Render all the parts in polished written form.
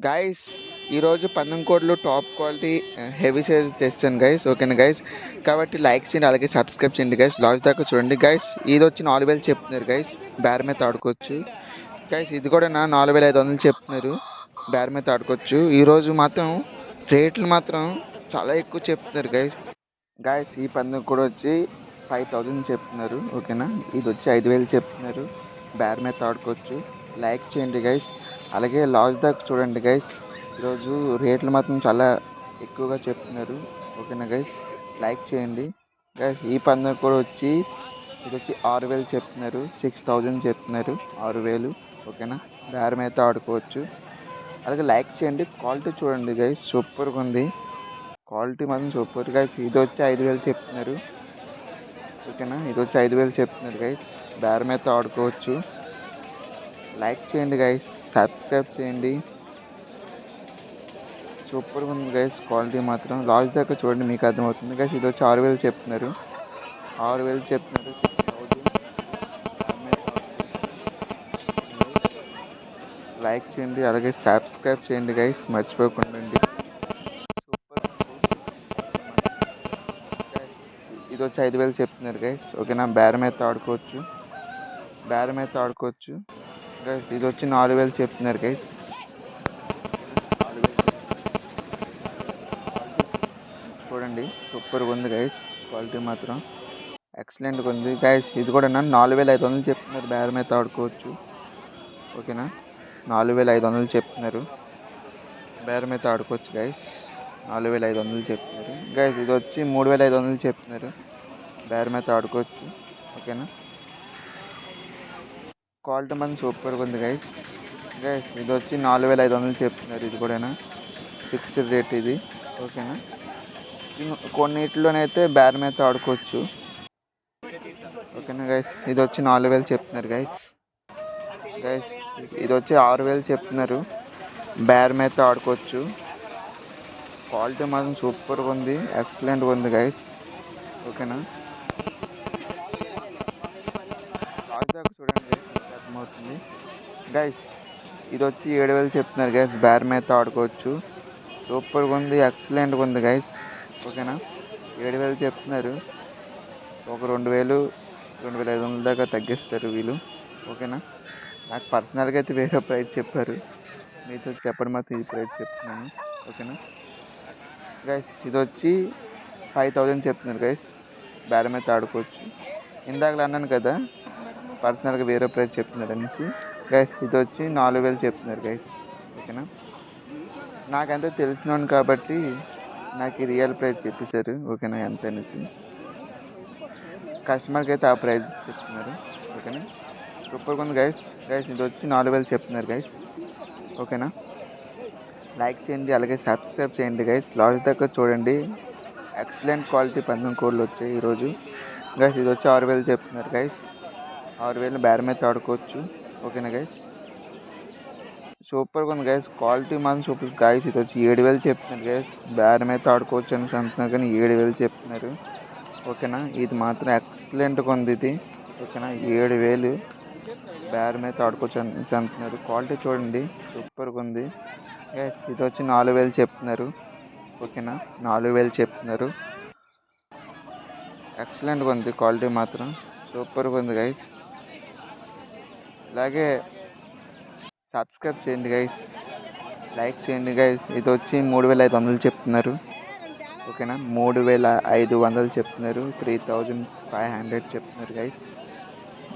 Guys ఈరోజు 11 top quality heavy size తెస్తాను guys. ఓకేనా గైస్? కాబట్టి లైక్ చేయండి, అలాగే సబ్స్క్రైబ్ చేయండి గైస్. లాస్ట్ దాకా చూడండి గైస్. ఇది వచ్చి 4000 చెప్తున్నారు గైస్. బేర్ మీద ఆడుకోవచ్చు గైస్. ఇది కూడా 4500 చెప్తున్నారు. బేర్ మీద ఆడుకోవచ్చు. ఈరోజు మాత్రం రేట్లు మాత్రం చాలా ఎక్కువ చెప్తున్నారు గైస్. గైస్ ఈ పందెం కూడా వచ్చి 5000 చెప్తున్నారు. ఓకేనా? ఇది వచ్చి 5000 చెప్తున్నారు. బేర్ మీద ఆడుకోవచ్చు. లైక్ చేయండి గైస్, అలాగే లాస్ట్ దాకా చూడండి గైస్. ఈరోజు రేట్లు మాత్రం చాలా ఎక్కువగా చెప్తున్నారు. ఓకేనా గైస్? లైక్ చేయండి గైస్. ఈ పందెం కూడా వచ్చి ఇది వచ్చి 6000 చెప్తున్నారు. 6000 చెప్తున్నారు. 6000. ఓకేనా? బేర్ మీద ఆడుకోవచ్చు. అలాగే లైక్ చేయండి. క్వాలిటీ చూడండి గైస్, సూపర్గా ఉంది. క్వాలిటీ మాత్రం సూపర్ గైస్. ఇది వచ్చి 5000 చెప్తున్నారు. ఓకేనా? ఇది వచ్చి 5000 చెప్తున్నారు గైస్. బేర్ మీద ఆడుకోవచ్చు. లైక్ చేయండి గైస్, సబ్స్క్రైబ్ చేయండి. సూపర్గా ఉంది గైస్. క్వాలిటీ మాత్రం లాస్ట్ దాకా చూడండి, మీకు అర్థమవుతుంది గైస్. ఇది వచ్చి 6000 చెప్తున్నారు. 6000 చెప్తున్నారు. 6000 బేర్ మీద ఆడుకోవచ్చు. లైక్ చేయండి, అలాగే సబ్స్క్రైబ్ చేయండి గైస్, మర్చిపోకుండా. సూపర్ ఇది వచ్చి 5000 చెప్తున్నారు గైస్. ఓకేనా? బేర్ మీద ఆడుకోవచ్చు. బేర్ మీద ఆడుకోవచ్చు గైస్. ఇది వచ్చి 4000 చెప్తున్నారు గైస్. చూడండి, సూపర్గా ఉంది గైస్. క్వాలిటీ మాత్రం ఎక్సలెంట్గా ఉంది గైస్. ఇది కూడా 4500 చెప్తున్నారు. బేర్ మీద ఆడుకోవచ్చు. ఓకేనా? 4500 చెప్తున్నారు. బేర్ మీద ఆడుకోవచ్చు గైస్. 4500 చెప్తున్నారు గైస్. ఇది వచ్చి 3500 చెప్తున్నారు. బేర్ మీద ఆడుకోవచ్చు. ఓకేనా? క్వాలిటీ మాత్రం సూపర్గా ఉంది గైస్. గైస్ ఇది వచ్చి 4500 చెప్తున్నారు. ఇది కూడా ఫిక్స్డ్ రేట్ ఇది. ఓకేనా? కొన్నిటిలోనైతే బేర్ మీద ఆడుకోవచ్చు. ఓకేనా గైస్? ఇది వచ్చి 4000 చెప్తున్నారు గైస్. గైస్ ఇది వచ్చి 6000 చెప్తున్నారు. బేర్ మీద ఆడుకోవచ్చు. క్వాలిటీ మాత్రం సూపర్గా ఉంది, ఎక్సలెంట్గా ఉంది గైస్. ఓకేనా? లాస్ట్ దాకా చూడండి గైస్, మీకు అర్థమవుతుంది గైస్. ఇది వచ్చి 7000 చెప్తున్నారు గైస్. బేర్ మీద ఆడుకోవచ్చు. సూపర్గా ఉంది, ఎక్సలెంట్గా ఉంది గైస్. ఓకేనా? 7000 చెప్తున్నారు. ఒక 2000, 2500 దాకా తగ్గిస్తారు వీళ్ళు. ఓకేనా? నాకు పర్సనల్గా అయితే వేరే ప్రైస్ చెప్పారు. మీతో చెప్పడం మాత్రం ఈ ప్రైస్ చెప్తున్నాను. ఓకేనా గైస్? ఇది వచ్చి 5000 చెప్తున్నారు గైస్. బేర మీద ఆడుకోవచ్చు. ఇందాకలా అన్నాను కదా, పర్సనల్గా వేరే ప్రైస్ చెప్తున్నారు అనేసి. గైస్ ఇది వచ్చి 4000 చెప్తున్నారు గైస్. ఓకేనా? నాకంతా తెలిసినాను కాబట్టి నాకు ఈ రియల్ ప్రైస్ చెప్పేశారు. ఓకేనా? ఎంత అనేసి కస్టమర్కి అయితే ఆ ప్రైస్ చెప్తున్నారు. ఓకేనా? సూపర్గా ఉంది గైస్. గైస్ ఇది వచ్చి 4000 చెప్తున్నారు గైస్. ఓకేనా? లైక్ చేయండి, అలాగే సబ్స్క్రైబ్ చేయండి గైస్. లాస్ట్ దాకా చూడండి. ఎక్సలెంట్ క్వాలిటీ పందెం కోళ్ళు వచ్చాయి ఈరోజు గైస్. ఇది వచ్చి 6000 చెప్తున్నారు గైస్. 6000 బేర మీద ఆడుకోవచ్చు. ఓకేనా గైస్? సూపర్గా ఉంది గైస్. క్వాలిటీ మాత్రం సూపర్ గైస్. ఇది వచ్చి 7000 చెప్తున్నారు గైస్. బేర మీద ఆడుకోవచ్చు అని అంటున్నారు కానీ 7000 చెప్తున్నారు. ఓకేనా? ఇది మాత్రం ఎక్సలెంట్గా ఉంది ఇది. ఓకేనా? 7000 బేర మీద ఆడుకోవచ్చు అని అంటున్నారు. క్వాలిటీ చూడండి, సూపర్గా ఉంది గైస్. ఇది వచ్చి 4000 చెప్తున్నారు. ఓకేనా? 4000 చెప్తున్నారు. ఎక్సలెంట్గా ఉంది, క్వాలిటీ మాత్రం సూపర్గా ఉంది గైస్. అలాగే సబ్స్క్రైబ్ చేయండి గైస్, లైక్ చేయండి గైస్. ఇది వచ్చి 3500 చెప్తున్నారు. ఓకేనా? 3500 చెప్తున్నారు. 3500 చెప్తున్నారు గైస్.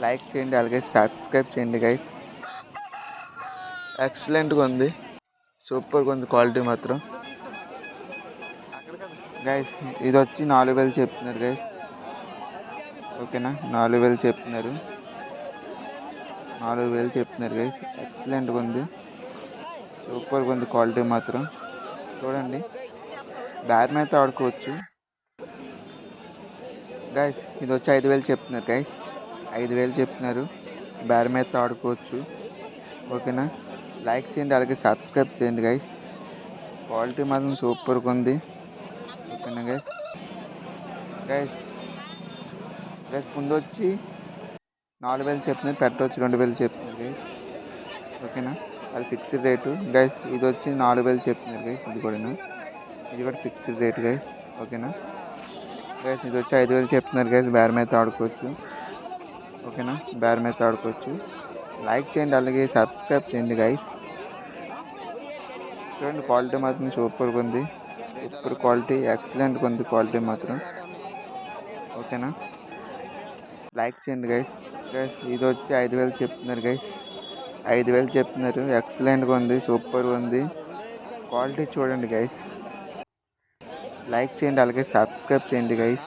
లైక్ చేయండి, అలాగే సబ్స్క్రైబ్ చేయండి గైస్. ఎక్సలెంట్గా ఉంది, సూపర్గా ఉంది క్వాలిటీ మాత్రం గైస్. ఇది వచ్చి 4000 చెప్తున్నారు గైస్. ఓకేనా? 4000 చెప్తున్నారు. 4000 చెప్తున్నారు గైస్. ఎక్సలెంట్గా ఉంది, సూపర్గా ఉంది క్వాలిటీ మాత్రం. చూడండి, బేర్ మీద ఆడుకోవచ్చు గైస్. ఇది వచ్చి 5000 చెప్తున్నారు గైస్. 5000 చెప్తున్నారు. బేర్ మీద ఆడుకోవచ్చు. ఓకేనా? లైక్ చేయండి, అలాగే సబ్స్క్రైబ్ చేయండి గైస్. క్వాలిటీ మాత్రం సూపర్గా ఉంది. ఓకేనా గైస్? గైస్ గైస్ ముందు వచ్చి 4000 చెప్తున్నారు. పెట్ట వచ్చి 2000 చెప్తున్నారు గైస్. ఓకేనా? అది ఫిక్స్డ్ రేటు గైస్. ఇది వచ్చి 4000 చెప్తున్నారు గైస్. ఇది కూడా ఫిక్స్డ్ రేట్ గైస్. ఓకేనా గైస్, ఇది వచ్చి 5000 చెప్తున్నారు గైస్. బేరం అయితే ఆడుకోవచ్చు. ఓకేనా, బేరం అయితే ఆడుకోవచ్చు. లైక్ చేయండి, అలాగే సబ్స్క్రైబ్ చేయండి గైస్. చూడండి, క్వాలిటీ మాత్రం సూపర్గా ఉంది. సూపర్ క్వాలిటీ, ఎక్సలెంట్గా ఉంది క్వాలిటీ మాత్రం. ఓకేనా, లైక్ చేయండి గైస్. గైస్, ఇది వచ్చి 5000 చెప్తున్నారు గైస్. 5000 చెప్తున్నారు. ఎక్సలెంట్గా ఉంది, సూపర్గా ఉంది. క్వాలిటీ చూడండి గైస్. లైక్ చేయండి, అలాగే సబ్స్క్రైబ్ చేయండి గైస్.